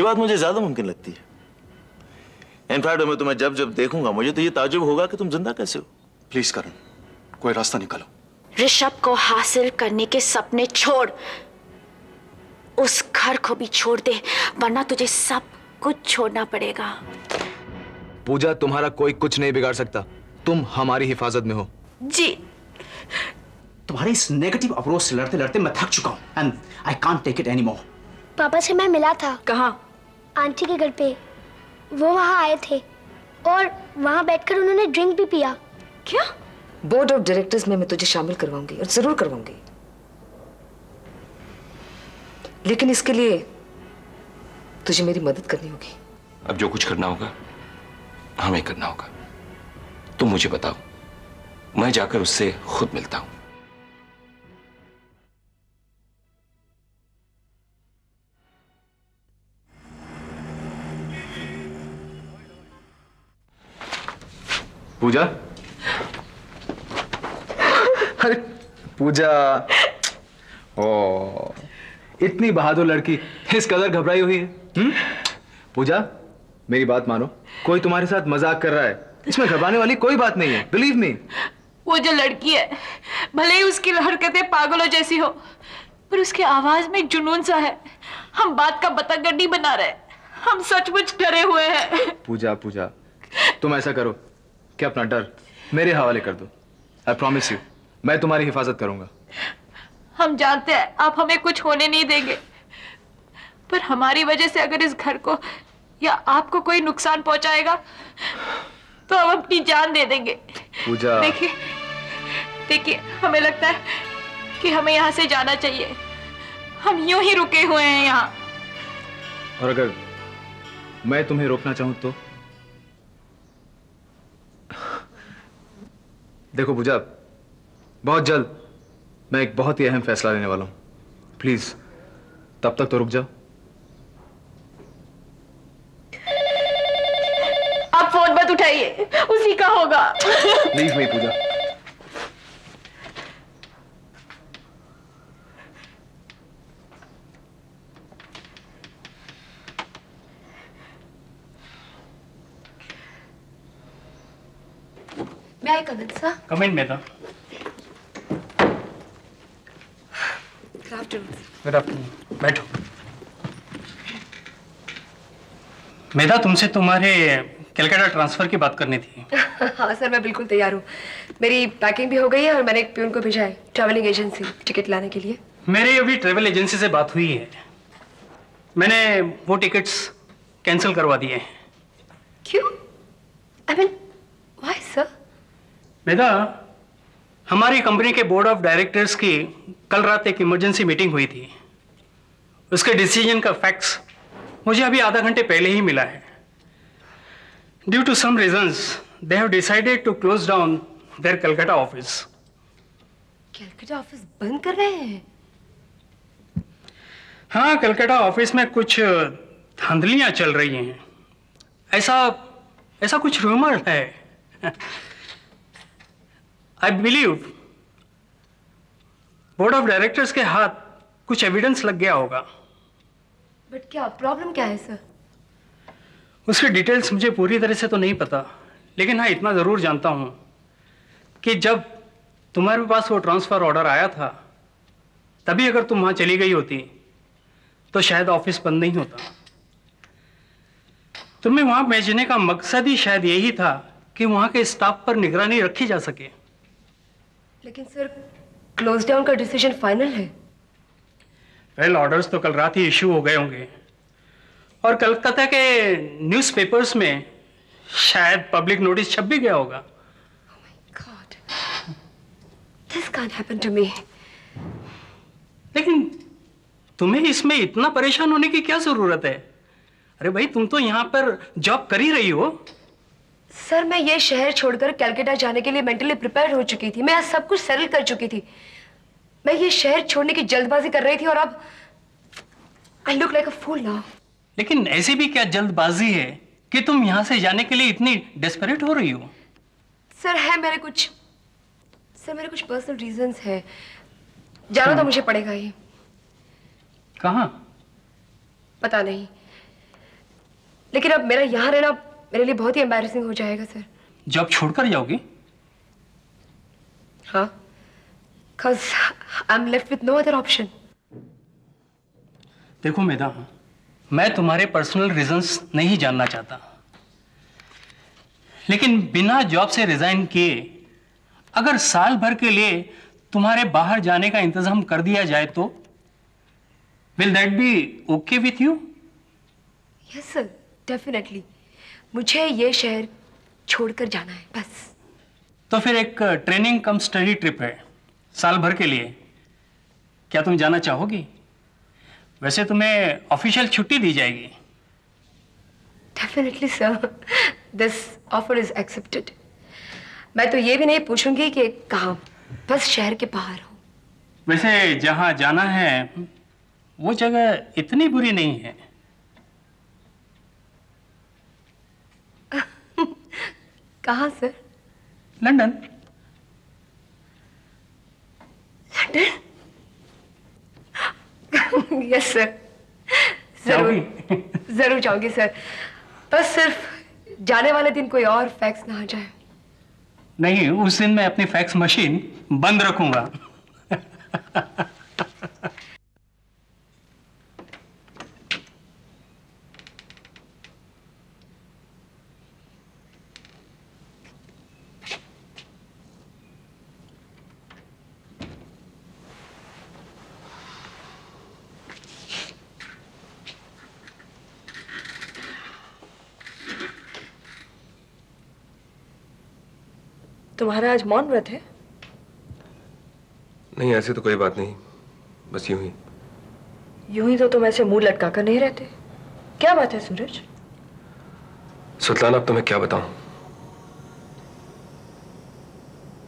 ये बात मुझे ज्यादा मुमकिन लगती है। इनफैक्ट मैं तुम्हें जब जब देखूंगा मुझे तो ये ताजुब होगा कि तुम जिंदा कैसे हो। प्लीज करण, कोई रास्ता निकालो। ऋषभ को हासिल करने के सपने छोड़, उस घर को भी छोड़ दे, वरना तुझे सब कुछ छोड़ना पड़ेगा। पूजा, तुम्हारा कोई कुछ नहीं बिगाड़ सकता। तुम हमारी हिफाजत में हो। जी। तुम्हारे इस नेगेटिव अप्रोच से लड़ते लड़ते मैं थक चुका हूं and I can't take it any more. पापा से मैं मिला था। कहाँ? आंटी के घर पे। वो वहां आए थे और वहां बैठकर उन्होंने ड्रिंक भी पिया। क्या? बोर्ड ऑफ डायरेक्टर्स में मैं तुझे शामिल करवाऊंगी और जरूर करवाऊंगी, लेकिन इसके लिए तुझे मेरी मदद करनी होगी। अब जो कुछ करना होगा हमें करना होगा। तुम मुझे बताओ, मैं जाकर उससे खुद मिलता हूं। पूजा, अरे पूजा, ओ इतनी बहादुर लड़की इस कदर घबराई हुई है। पूजा, मेरी बात मानो, कोई तुम्हारे साथ मजाक कर रहा है, इसमें घबराने वाली कोई बात नहीं है। Believe me. वो जो लड़की है, भले ही उसकी हरकतें पागलों जैसी हो, पर उसकी आवाज में जुनून सा है। हम बात का बतंगड़ नहीं बना रहे, हम सचमुच डरे हुए हैं। पूजा, पूजा, तुम ऐसा करो कि अपना डर मेरे हवाले कर दो। आई प्रॉमिस यू, मैं तुम्हारी हिफाजत करूंगा। हम जानते हैं आप हमें कुछ होने नहीं देंगे, पर हमारी वजह से अगर इस घर को या आपको कोई नुकसान पहुंचाएगा तो हम अपनी जान दे देंगे। पूजा, देखिए, हमें लगता है कि हमें यहाँ से जाना चाहिए। हम यूं ही रुके हुए हैं यहाँ। और अगर मैं तुम्हें रोकना चाहूं तो? देखो पूजा, बहुत जल्द मैं एक बहुत ही अहम फैसला लेने वाला हूं। प्लीज तब तक तो रुक जाओ। आप फोन मत उठाइए, उसी का होगा। Leave me Pooja. May I come in, sir? Come in, Medha. Good afternoon. Good afternoon. बैठो। मेधा, तुमसे तुम्हारे कलकत्ता ट्रांसफर की बात करनी थी। हाँ सर, मैं बिल्कुल तैयार हूँ। मेरी पैकिंग भी हो गई है और मैंने एक प्यून को भेजा है ट्रैवलिंग एजेंसी टिकट लाने के लिए। मेरी अभी ट्रैवल एजेंसी से बात हुई है, मैंने वो टिकट्स कैंसिल करवा दिए हैं। क्यों? I mean, why, sir? मेधा, हमारी कंपनी के बोर्ड ऑफ डायरेक्टर्स की कल रात एक इमरजेंसी मीटिंग हुई थी। उसके डिसीजन का फैक्ट्स मुझे अभी आधा घंटे पहले ही मिला है। Due to some reasons they have decided to close down their Calcutta office. Calcutta office बंद कर रहे हैं? हाँ, कलकत्ता ऑफिस में कुछ धांधलियां चल रही हैं, ऐसा कुछ रूमर है। I believe board of directors के हाथ कुछ एविडेंस लग गया होगा। बट क्या प्रॉब्लम क्या है सर? उसकी डिटेल्स मुझे पूरी तरह से तो नहीं पता, लेकिन हाँ इतना जरूर जानता हूं कि जब तुम्हारे पास वो ट्रांसफर ऑर्डर आया था तभी अगर तुम वहां चली गई होती तो शायद ऑफिस बंद नहीं होता। तुम्हें वहां भेजने का मकसद ही शायद यही था कि वहां के स्टाफ पर निगरानी रखी जा सके। लेकिन सर, क्लोज डाउन का डिसीजन फाइनल है। वेल, ऑर्डर्स तो कल रात ही इश्यू हो गए होंगे और कलकत्ता के न्यूज़पेपर्स में शायद पब्लिक नोटिस छप भी गया होगा। God, this can't happen to me. लेकिन तुम्हें इसमें इतना परेशान होने की क्या जरूरत है? अरे भाई, तुम तो यहाँ पर जॉब कर ही रही हो। सर, मैं ये शहर छोड़कर कलकत्ता जाने के लिए मेंटली प्रिपेयर हो चुकी थी। मैं आज सब कुछ सेटल कर चुकी थी। मैं ये शहर छोड़ने की जल्दबाजी कर रही थी और अब I look like a fool now. लेकिन ऐसी भी क्या जल्दबाजी है कि तुम यहाँ से जाने के लिए इतनी डेस्परेट हो रही हो? सर, मेरे कुछ पर्सनल रीजंस है। जाना तो मुझे पड़ेगा ही। कहाँ? पता नहीं, लेकिन अब मेरा यहाँ रहना मेरे लिए बहुत ही एम्बैरेसिंग हो जाएगा सर। जॉब छोड़कर जाओगी? हाँ, cause I'm left with no other option. देखो मेधा, मैं तुम्हारे पर्सनल रीजंस नहीं जानना चाहता, लेकिन बिना जॉब से रिजाइन किए अगर साल भर के लिए तुम्हारे बाहर जाने का इंतजाम कर दिया जाए तो will that be okay with you? Yes sir, definitely. मुझे ये शहर छोड़कर जाना है बस। तो फिर एक ट्रेनिंग कम स्टडी ट्रिप है साल भर के लिए, क्या तुम जाना चाहोगी? वैसे तुम्हें ऑफिशियल छुट्टी दी जाएगी। Definitely sir, this offer is accepted. मैं तो ये भी नहीं पूछूंगी कि कहाँ, बस शहर के बाहर हो। वैसे जहां जाना है वो जगह इतनी बुरी नहीं है। कहाँ sir? London. London? Yes sir, जरूर जाओगी? जरूर जाऊंगी सर। बस सिर्फ जाने वाले दिन कोई और फैक्स ना आ जाए। नहीं, उस दिन मैं अपनी फैक्स मशीन बंद रखूंगा। तुम्हारा आज मौन व्रत है? नहीं, ऐसी तो कोई बात नहीं, बस यूं ही। यूं ही तो तुम ऐसे मुंह लटका कर नहीं रहते। क्या बात है सूरज? सुल्तान, अब तुम्हें क्या बताऊं?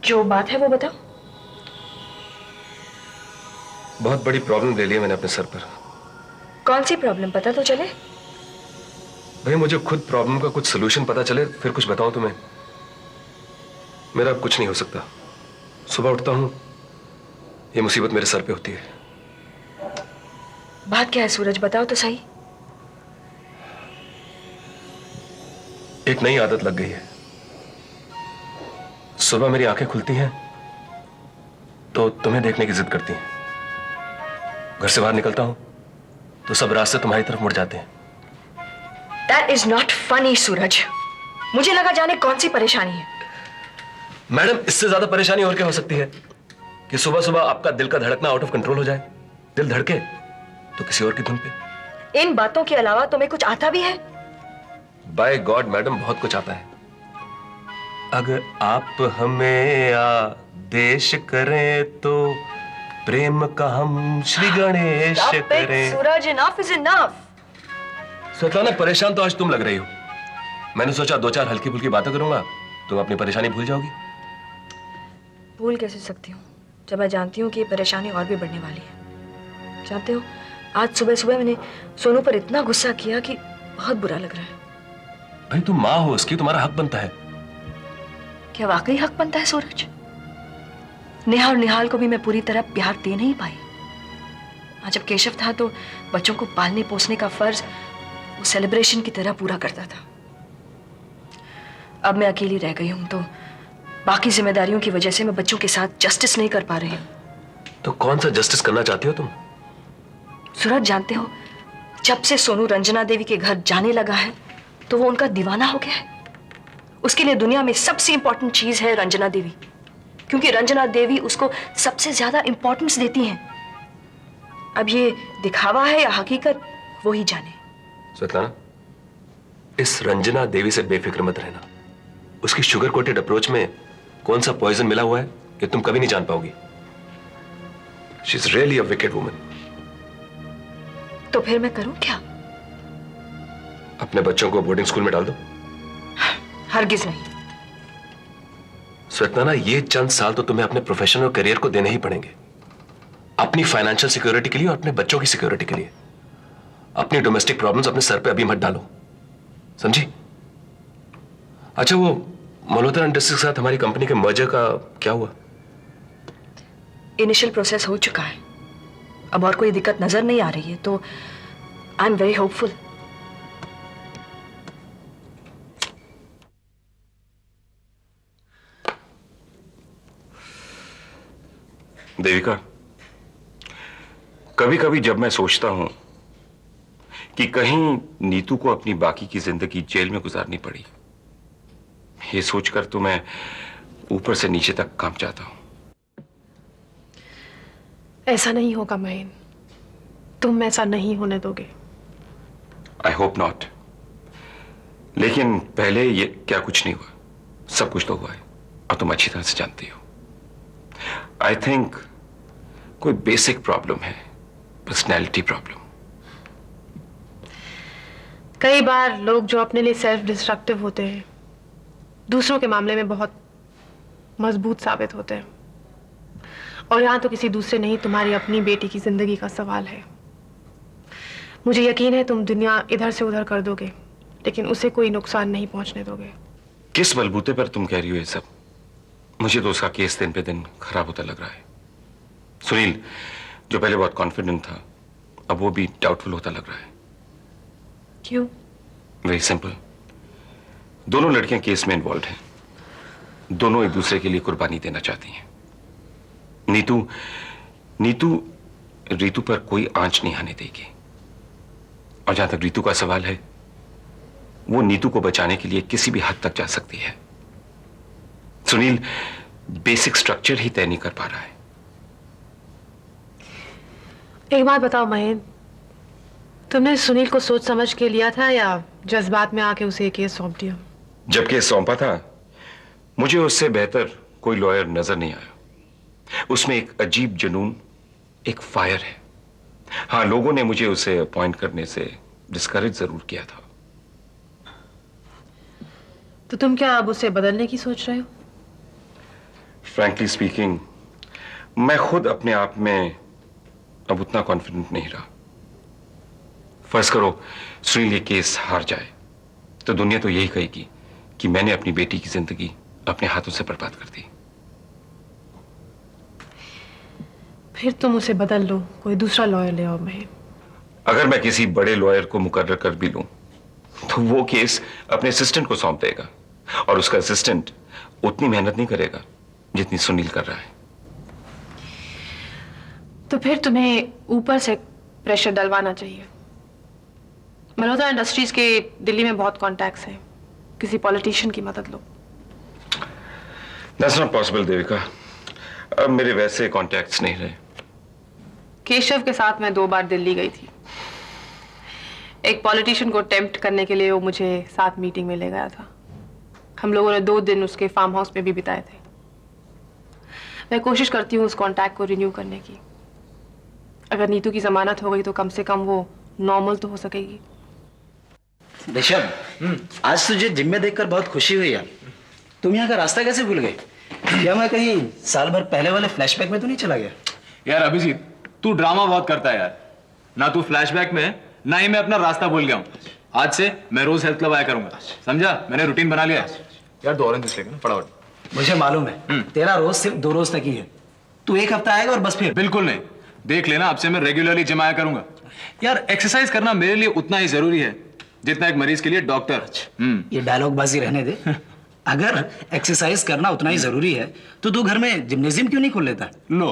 जो बात है वो बताओ। बहुत बड़ी प्रॉब्लम ले ली है मैंने अपने सर पर। कौन सी प्रॉब्लम, पता तो चले। भाई, मुझे खुद प्रॉब्लम का कुछ सोल्यूशन पता चले फिर कुछ बताऊं तुम्हें। मेरा अब कुछ नहीं हो सकता। सुबह उठता हूं, ये मुसीबत मेरे सर पे होती है। बात क्या है सूरज, बताओ तो सही। एक नई आदत लग गई है। सुबह मेरी आंखें खुलती हैं तो तुम्हें देखने की जिद करती हैं। घर से बाहर निकलता हूं तो सब रास्ते तुम्हारी तरफ मुड़ जाते हैं। That is not funny सूरज। मुझे लगा जाने कौन सी परेशानी है। मैडम, इससे ज्यादा परेशानी और क्या हो सकती है कि सुबह सुबह आपका दिल का धड़कना आउट ऑफ कंट्रोल हो जाए। दिल धड़के तो किसी और की धुन पे। इन बातों के अलावा तुम्हें कुछ आता भी है? बाय गॉड मैडम, बहुत कुछ आता है। अगर आप हमें आदेश करें तो प्रेम का हम श्री गणेश करें। सूरज, enough is enough। स्वतंत्र, परेशान तो आज तुम लग रही हो। मैंने सोचा 2-4 हल्की फुल्की बातें करूंगा, तुम अपनी परेशानी भूल जाओगी। भूल कैसे सकती हूँ जब मैं जानती हूँ कि ये परेशानी और भी बढ़ने वाली है। जानते हो, आज सुबह सुबह मैंने सोनू पर इतना गुस्सा किया कि बहुत बुरा लग रहा है। भाई, तुम माँ हो उसकी, तुम्हारा हक बनता है। क्या वाकई हक बनता है सूरज? नेहा और निहाल को भी मैं पूरी तरह प्यार दे नहीं पाई। आज जब केशव था तो बच्चों को पालने पोसने का फर्ज वो सेलिब्रेशन की तरह पूरा करता था। अब मैं अकेली रह गई हूं तो बाकी जिम्मेदारियों की वजह से मैं बच्चों के साथ जस्टिस नहीं कर पा रही हूं। तो कौन सा जस्टिस करना चाहती हो तुम? सूरज, जानते हो, जब से सोनू रंजना देवी के घर जाने लगा है तो वो उनका दीवाना हो गया है। उसके लिए दुनिया में सबसे इंपॉर्टेंट चीज है रंजना देवी, क्योंकि रंजना देवी उसको सबसे ज्यादा इंपॉर्टेंस देती हैं। अब ये दिखावा है या हकीकत, वो ही जाने। स्वतंत्र, इस रंजना देवी से बेफिक्र मत रहना। उसकी शुगर कोटेड अप्रोच में कौन सा पॉइजन मिला हुआ है कि तुम कभी नहीं जान पाओगी। She is really a wicked woman. तो फिर मैं करूं क्या? अपने बच्चों को बोर्डिंग स्कूल में डाल दो। हरगिज नहीं। स्वतंत्र, ये चंद साल तो तुम्हें अपने प्रोफेशनल करियर को देने ही पड़ेंगे। अपनी फाइनेंशियल सिक्योरिटी के लिए और अपने बच्चों की सिक्योरिटी के लिए। अपनी डोमेस्टिक प्रॉब्लम्स अपने सर पे अभी मत डालो, समझी? अच्छा, वो मल्होत्रा इंडस्ट्रीज के साथ हमारी कंपनी के मर्जर का क्या हुआ? इनिशियल प्रोसेस हो चुका है। अब और कोई दिक्कत नजर नहीं आ रही है, तो I am very hopeful. Devika, कभी कभी जब मैं सोचता हूं कि कहीं नीतू को अपनी बाकी की जिंदगी जेल में गुजारनी पड़ी, ये सोचकर तो मैं ऊपर से नीचे तक कांप जाता हूं। ऐसा नहीं होगा महेन, तुम ऐसा नहीं होने दोगे। I hope not. लेकिन पहले ये क्या कुछ नहीं हुआ, सब कुछ तो हुआ है और तुम अच्छी तरह से जानती हो। आई थिंक कोई बेसिक प्रॉब्लम है, पर्सनैलिटी प्रॉब्लम। कई बार लोग जो अपने लिए सेल्फ डिस्ट्रक्टिव होते हैं, दूसरों के मामले में बहुत मजबूत साबित होते हैं। और यहां तो किसी दूसरे नहीं, तुम्हारी अपनी बेटी की जिंदगी का सवाल है। मुझे यकीन है तुम दुनिया इधर से उधर कर दोगे, लेकिन उसे कोई नुकसान नहीं पहुंचने दोगे। किस बलबूते पर तुम कह रही हो ये सब? मुझे तो उसका केस दिन पे दिन खराब होता लग रहा है। सुनील, जो पहले बहुत कॉन्फिडेंट था, अब वो भी डाउटफुल होता लग रहा है। क्यों? वेरी सिंपल, दोनों लड़कियां केस में इन्वॉल्व हैं, दोनों एक दूसरे के लिए कुर्बानी देना चाहती हैं। नीतू रीतू पर कोई आंच नहीं आने देगी, और जहां तक रीतू का सवाल है, वो नीतू को बचाने के लिए किसी भी हद तक जा सकती है। सुनील बेसिक स्ट्रक्चर ही तय नहीं कर पा रहा है। एक बात बताओ महेन, तुमने सुनील को सोच समझ के लिया था या जज्बात में आके उसे केस सौंप दिया? जब केस सौंपा था, मुझे उससे बेहतर कोई लॉयर नजर नहीं आया। उसमें एक अजीब जुनून, एक फायर है। हाँ, लोगों ने मुझे उसे अपॉइंट करने से डिस्करेज जरूर किया था। तो तुम क्या अब उसे बदलने की सोच रहे हो? फ्रैंकली स्पीकिंग, मैं खुद अपने आप में अब उतना कॉन्फिडेंट नहीं रहा। फर्ज करो सुनील ये केस हार जाए, तो दुनिया तो यही कहेगी कि मैंने अपनी बेटी की जिंदगी अपने हाथों से बर्बाद कर दी। फिर तुम उसे बदल लो, कोई दूसरा लॉयर ले आओ महेन। अगर मैं किसी बड़े लॉयर को मुकर्रर कर भी लूं, तो वो केस अपने असिस्टेंट को सौंप देगा, और उसका असिस्टेंट उतनी मेहनत नहीं करेगा जितनी सुनील कर रहा है। तो फिर तुम्हें ऊपर से प्रेशर डलवाना चाहिए। मल्होत्रा इंडस्ट्रीज के दिल्ली में बहुत कॉन्टैक्ट्स हैं, किसी पॉलिटिशियन की मदद लो। That's not possible, Devika. अब मेरे वैसे कॉन्टैक्ट्स नहीं रहे। केशव के साथ मैं 2 बार दिल्ली गई थी। एक पॉलिटिशियन को टेम्प्ट करने के लिए वो मुझे साथ मीटिंग में ले गया था। हम लोगों ने 2 दिन उसके फार्म हाउस में भी बिताए थे। मैं कोशिश करती हूँ उस कॉन्टैक्ट को रिन्यू करने की। अगर नीतू की जमानत हो गई तो कम से कम वो नॉर्मल तो हो सकेगी। ऋषभ, आज तुझे जिम में देखकर बहुत खुशी हुई यार। तुम यहाँ का रास्ता कैसे भूल गए? या मैं कहीं साल भर पहले वाले फ्लैशबैक में तो नहीं चला गया? यार अभिजीत, तू ड्रामा बहुत करता है यार। ना तू फ्लैशबैक में, ना ही मैं अपना रास्ता भूल गया हूँ। आज से मैं रोज हेल्थ क्लब आया करूंगा, समझा? मैंने रूटीन बना लिया है। यार 2 ऑरेंज लेगा ना, फटाफट। मुझे मालूम है तेरा रोज सिर्फ 2 रोज तक ही है। तू एक हफ्ता आएगा और बस फिर? बिल्कुल नहीं, देख लेना, अब से मैं रेगुलरली जिम आया करूंगा। यार एक्सरसाइज करना मेरे लिए उतना ही जरूरी है जितना एक मरीज के लिए डॉक्टर। ये डायलॉग बाजी रहने दे। अगर एक्सरसाइज करना उतना ही जरूरी है तो तू घर में जिम्नेजियम क्यों नहीं खोल लेता? लो,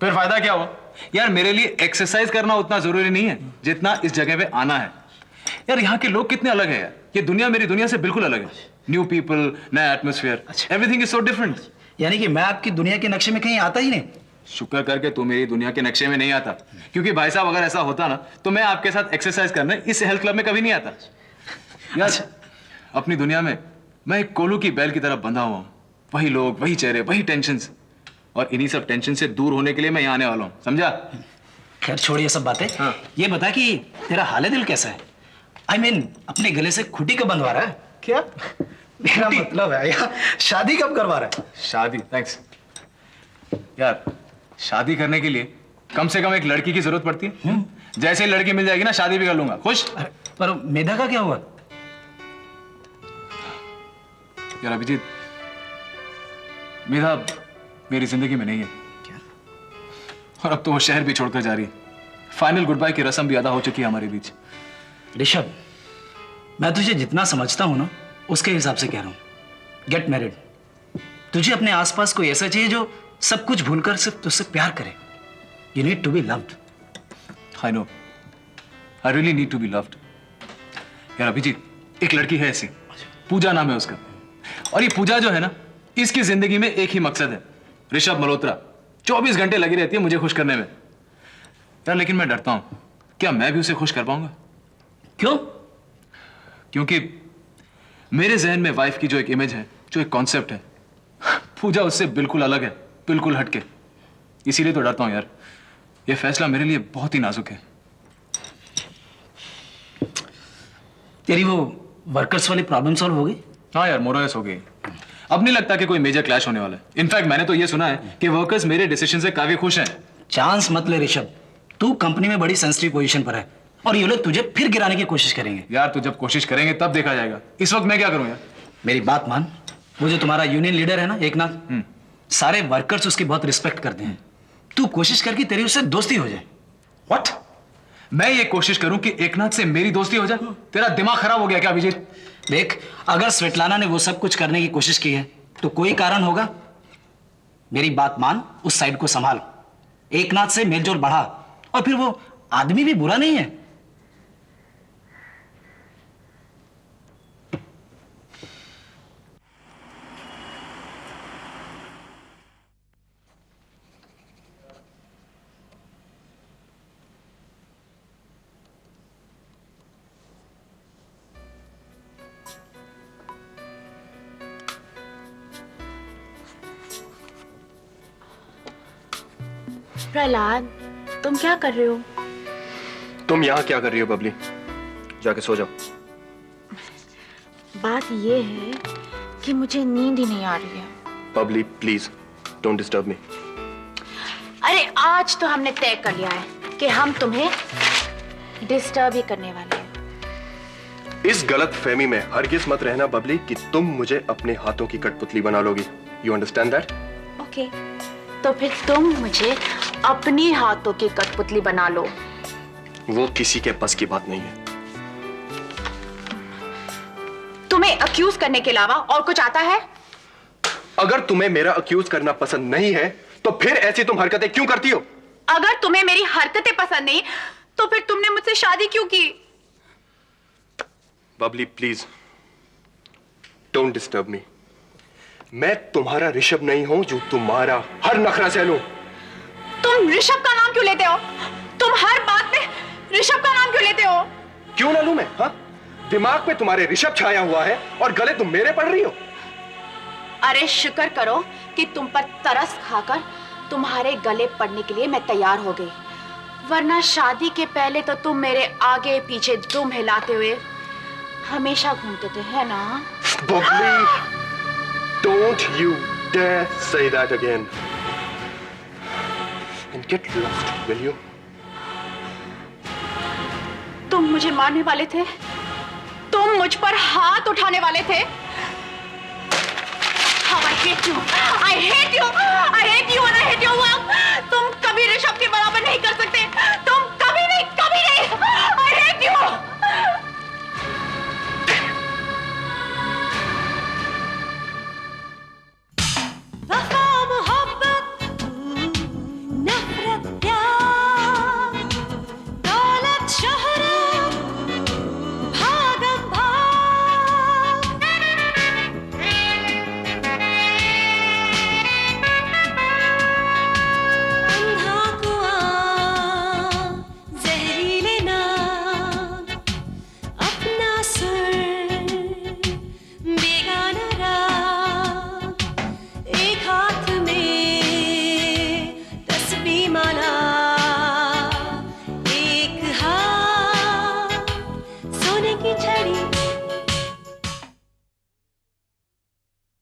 फिर फायदा क्या हुआ? यार मेरे लिए एक्सरसाइज करना उतना जरूरी नहीं है जितना इस जगह पे आना है। यार यहाँ के लोग कितने अलग हैं यार। ये दुनिया मेरी दुनिया से बिल्कुल अलग है। न्यू पीपल, नया atmosphere, everything is so different. यानी कि मैं आपकी दुनिया के नक्शे में कहीं आता ही नहीं? शुक्र करके तू मेरी दुनिया के नक्शे में नहीं आता, क्योंकि भाई साहब अगर ऐसा होता ना तो मैं आपके साथ एक्सरसाइज करने इस हेल्थ क्लब में कभी नहीं आता। यार अपनी दुनिया में मैं एक कोलू की बैल की तरह बंधा हुआ हूं। वही लोग, वही चेहरे, वही टेंशंस, और इन्हीं सब टेंशन से दूर होने के लिए मैं यहाँ आने वाला हूँ, समझा? खैर छोड़ ये सब बातें। हाँ। ये बता कि तेरा हाल दिल कैसा है? I mean, अपने गले से खुटी कब बंधवा रहा है? क्या? मेरा मतलब है यार, शादी कब करवा रहा है? शादी? थैंक्स यार। शादी करने के लिए कम से कम एक लड़की की जरूरत पड़ती है। जैसे ही लड़की मिल जाएगी ना, शादी भी कर लूंगा। खुश? पर मेधा का क्या हुआ? यार अभिजीत, मेधा मेरी जिंदगी में नहीं है। क्या? और अब तो वो शहर भी छोड़कर जा रही है। फाइनल गुड बाय की रस्म भी अदा हो चुकी है हमारे बीच। ऋषभ, मैं तुझे जितना समझता हूं ना, उसके हिसाब से कह रहा हूं, गेट मैरिड। तुझे अपने आसपास कोई ऐसा चाहिए जो सब कुछ भूलकर सिर्फ तुझसे प्यार करे। You need to be loved. I know, I really need to be loved. यार अभिजीत, एक लड़की है ऐसी, पूजा नाम है उसका, और ये पूजा जो है ना, इसकी जिंदगी में एक ही मकसद है, ऋषभ मल्होत्रा। 24 घंटे लगी रहती है मुझे खुश करने में। यार लेकिन मैं डरता हूं, क्या मैं भी उसे खुश कर पाऊंगा? क्यों? क्योंकि मेरे जहन में वाइफ की जो एक इमेज है, जो एक कॉन्सेप्ट है, पूजा उससे बिल्कुल अलग है, बिल्कुल हटके। इसीलिए तो डरता हूं यार। यह फैसला मेरे लिए बहुत ही नाजुक है। तेरी वो वर्कर्स वाली प्रॉब्लम सॉल्व हो गई? हाँ यार, मोरलेस हो गई। अब नहीं लगता कि कोई मेजर क्लैश होने वाला है। इनफैक्ट मैंने तो ये सुना है कि वर्कर्स मेरे डिसीजन से काफी खुश हैं। चांस मत ले ऋषभ, तू कंपनी में बड़ी सेंसिटिव पोजीशन पर है और ये लोग तुझे फिर गिराने की कोशिश करेंगे। यार तो जब कोशिश करेंगे तब देखा जाएगा, इस वक्त मैं क्या करूं यार? मेरी बात मान, वो जो तुम्हारा यूनियन लीडर है ना एकनाथ, सारे वर्कर्स उसकी बहुत रिस्पेक्ट करते हैं। तू कोशिश करके तेरी उससे दोस्ती हो जाए। व्हाट? मैं ये कोशिश करूं कि एकनाथ से मेरी दोस्ती हो जाए? तेरा दिमाग खराब हो गया क्या अभिजीत? देख, अगर स्वेटलाना ने वो सब कुछ करने की कोशिश की है तो कोई कारण होगा। मेरी बात मान, उस साइड को संभाल, एकनाथ से मेलजोल बढ़ा, और फिर वो आदमी भी बुरा नहीं है। प्रहलाद, तुम क्या कर रहे हो? तुम यहाँ क्या कर रही हो बबली? जाके सो जाओ। बात ये है कि मुझे नींद ही नहीं आ रही है। Babli please don't disturb me. अरे आज तो हमने तय कर लिया है कि हम तुम्हें डिस्टर्ब ही करने वाले हैं। इस गलत फहमी में हरगिज मत रहना बबली कि तुम मुझे अपने हाथों की कठपुतली बना लोगी। You understand that? ओके, तो फिर तुम मुझे अपनी हाथों की कठपुतली बना लो। वो किसी के बस की बात नहीं है। तुम्हें अक्यूज करने के अलावा और कुछ आता है? अगर तुम्हें मेरा अक्यूज करना पसंद नहीं है तो फिर ऐसी तुम हरकतें क्यों करती हो? अगर तुम्हें मेरी हरकतें पसंद नहीं तो फिर तुमने मुझसे शादी क्यों की? Babli please don't disturb me. मैं तुम्हारा ऋषभ नहीं हूं जो तुम्हारा हर नखरा सह लूं। तुम ऋषभ का नाम क्यों लेते हो? तुम हर बात में ऋषभ का नाम क्यों लेते हो? क्यों ना लूं मैं? हाँ, दिमाग पे तुम्हारे ऋषभ छाया हुआ है और गले तुम मेरे पड़ रही हो। अरे शुक्र करो कि तुम पर तरस खाकर तुम्हारे गले पड़ने के लिए मैं तैयार हो गई, वरना शादी के पहले तो तुम मेरे आगे पीछे दुम हिलाते हुए हमेशा घूमते थे, है ना? Babli don't you dare say that again and get lost, will you? तुम मुझे मारने वाले थे, तुम मुझ पर हाथ उठाने वाले थे। How I hate you! I hate you! I hate you and I hate your work! तुम कभी ऋषभ के बराबर नहीं कर सकते, तुम कभी नहीं, कभी नहीं! I hate you!